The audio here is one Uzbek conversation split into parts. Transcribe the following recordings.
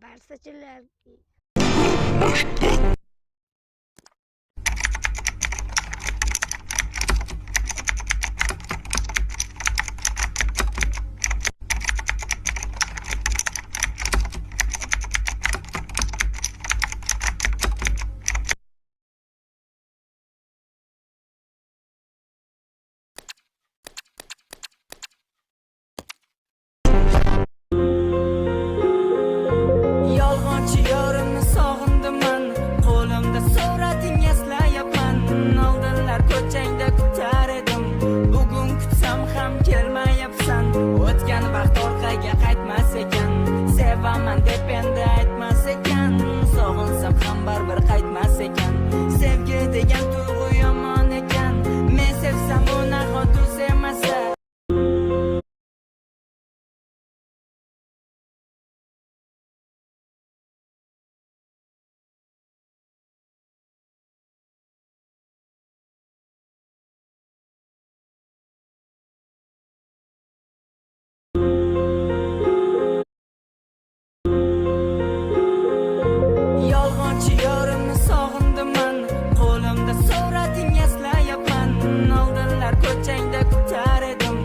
Barsachilar Yolg'onchi yorimni sog'indiman, qo'limda surating eslayapman. Oldinlar ko'changda kutar edim, bugun kutsam ham kelmayapsan. O'tgan vaqt orqaga qaytmas ekan, sevaman deb endi aytmas ekan. Sog'insam ham baribir qaytmas ekan. Sevgi degan tuyg'u yomon ekan, men sevsam u nahot u sevmasa. Yolg'onchi yorimni sog'indiman, qo'limda surating eslayapman. Oldinlar ko'changda kutar edim,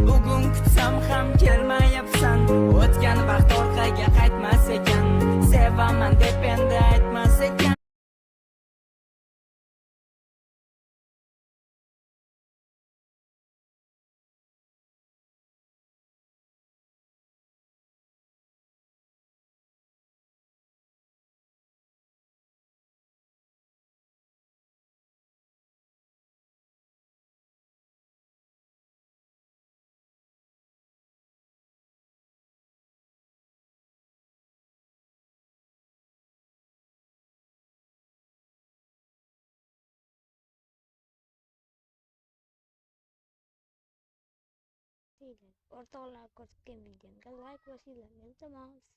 bugun kutsam ham kelmayapsan. O'tgan vaqt orqaga qaytmas ekan, sevaman deb endi aytmas ekan. o'rtoqlar ko'rsatgan videomga like bosinglar, iltimos.